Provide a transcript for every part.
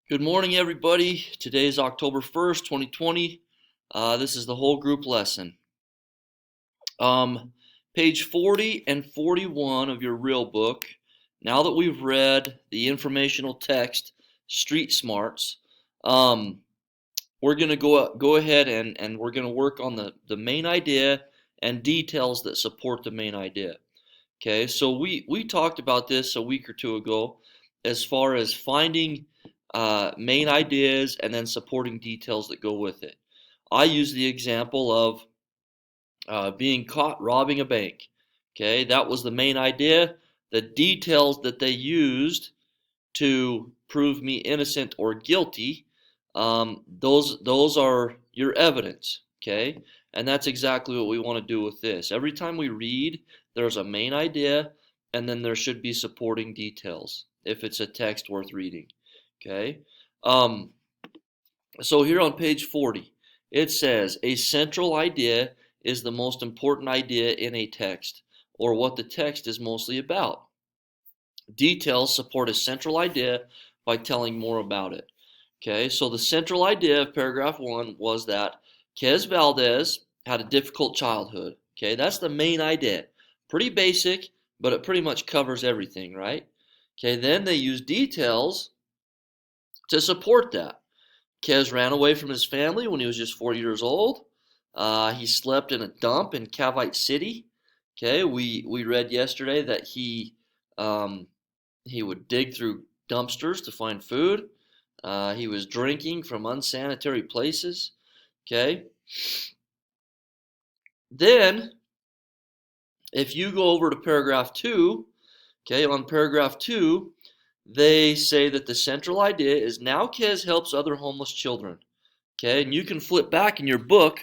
Good morning, everybody. Today is October 1st, 2020. This is the whole group lesson. Um, Page 40 and 41 of your real book. Now that we've read the informational text, Street Smarts, um, we're going to go ahead and we're going to work on the main idea and details that support the main idea. Okay, so we talked about this a week or two ago as far as finding main ideas and then supporting details that go with it. I use the example of being caught robbing a bank. Okay, that was the main idea. The details that they used to prove me innocent or guilty, those are your evidence. Okay, and that's exactly what we want to do with this. Every time we read, there's a main idea, and then there should be supporting details if it's a text worth reading. Okay, um, so here on page 40, it says a central idea is the most important idea in a text, or what the text is mostly about. Details support a central idea by telling more about it. Okay, so the central idea of paragraph 1 was that Quez Valdez had a difficult childhood. Okay, that's the main idea. Pretty basic, but it pretty much covers everything, right? Okay, then they use details to support that. Quez ran away from his family when he was just 4 years old. He slept in a dump in Cavite City. Okay, we read yesterday that he would dig through dumpsters to find food. He was drinking from unsanitary places. Okay. Then, if you go over to paragraph 2, okay, on paragraph 2, they say that the central idea is now Quez helps other homeless children. Okay, and you can flip back in your book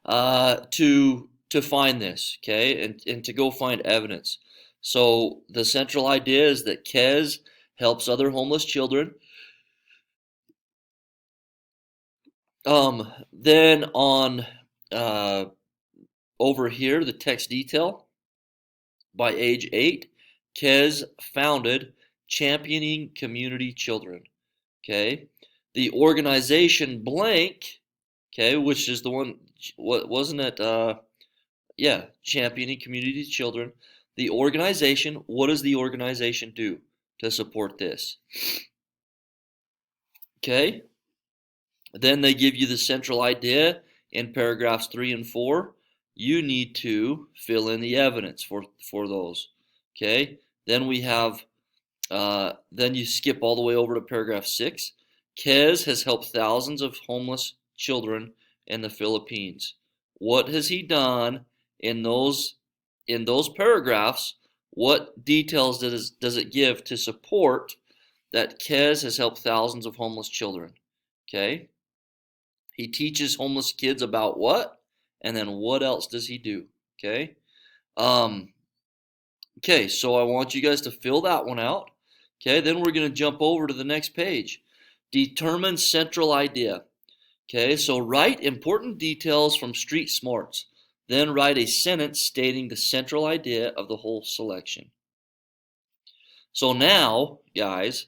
to find this, okay, and to go find evidence. So the central idea is that Quez helps other homeless children. Then on uh, over here, the text detail, by age 8, Quez founded Championing Community Children. Okay, the organization blank, okay, which is the one, what wasn't it? Yeah, Championing Community Children. The organization, what does the organization do to support this? Okay, then they give you the central idea in paragraphs 3 and 4. You need to fill in the evidence for those. Okay, then we have, then you skip all the way over to paragraph 6. Quez has helped thousands of homeless children in the Philippines. What has he done in those paragraphs? What details does it give to support that Quez has helped thousands of homeless children? Okay. He teaches homeless kids about what? And then what else does he do? Okay. Um, okay, so I want you guys to fill that one out. Okay, then we're going to jump over to the next page. Determine central idea. Okay, so write important details from Street Smarts. Then write a sentence stating the central idea of the whole selection. So now, guys,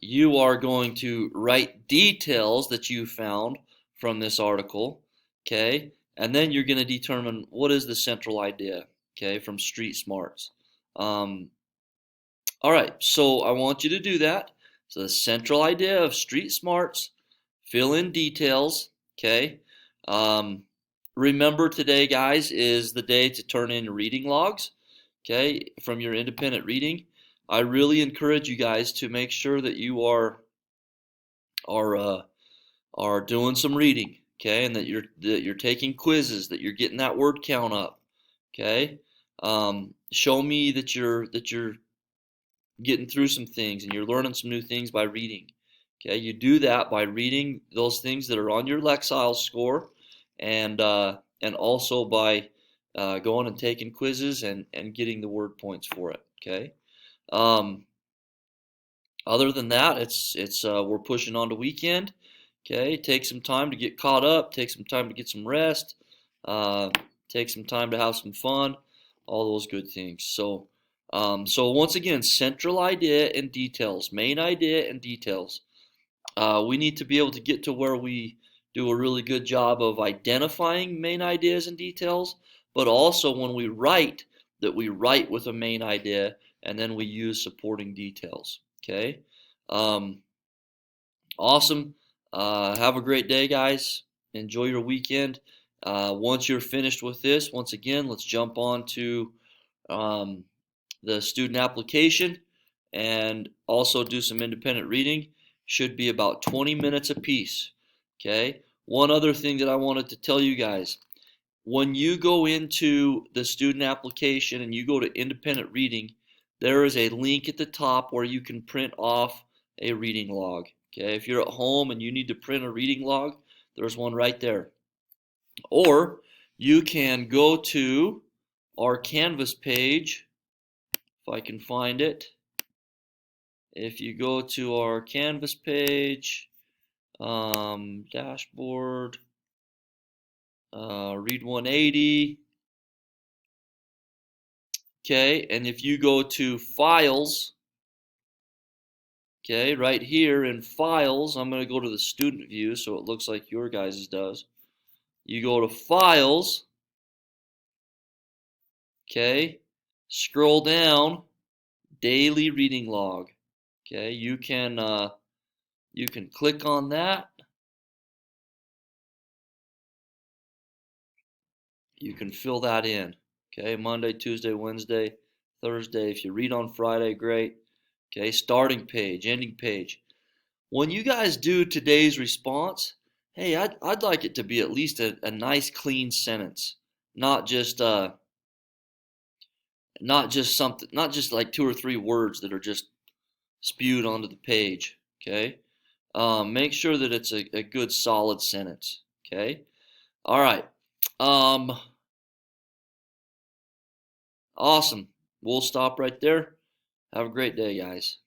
you are going to write details that you found from this article, okay? And then you're going to determine what is the central idea, okay, from Street Smarts. Um, all right, so I want you to do that. So the central idea of Street Smarts, fill in details, okay? Um, Remember today, guys, is the day to turn in reading logs, okay, from your independent reading. I really encourage you guys to make sure that you are uh, are doing some reading, okay, and that you're taking quizzes, that you're getting that word count up, okay. Show me that you're getting through some things and you're learning some new things by reading. Okay, you do that by reading those things that are on your Lexile score, and also by going and taking quizzes and getting the word points for it. Okay. Um, Other than that, it's we're pushing on to weekend. Okay, take some time to get caught up. Take some time to get some rest. Uh, Take some time to have some fun. All those good things. So So once again, central idea and details, main idea and details. We need to be able to get to where we do a really good job of identifying main ideas and details, but also when we write, that we write with a main idea and then we use supporting details. Okay? Um, awesome. Have a great day, guys. Enjoy your weekend. Once you're finished with this, once again, let's jump on to um, the student application and also do some independent reading. Should be about 20 minutes apiece. Okay. One other thing that I wanted to tell you guys, when you go into the student application and you go to independent reading, there is a link at the top where you can print off a reading log. Okay. If you're at home and you need to print a reading log, there's one right there. Or you can go to our Canvas page, if I can find it. If you go to our Canvas page, dashboard, read 180, okay, and if you go to files, okay, right here in files, I'm going to go to the student view so it looks like your guys' does. You go to files, okay, scroll down, daily reading log, okay, you can click on that. You can fill that in. Okay, Monday, Tuesday, Wednesday, Thursday. If you read on Friday, great. Okay, starting page, ending page. When you guys do today's response, hey, I'd like it to be at least a nice clean sentence, not just something, not just like 2 or 3 words that are just spewed onto the page. Okay, make sure that it's a good solid sentence. Okay, all right. Awesome. We'll stop right there. Have a great day, guys.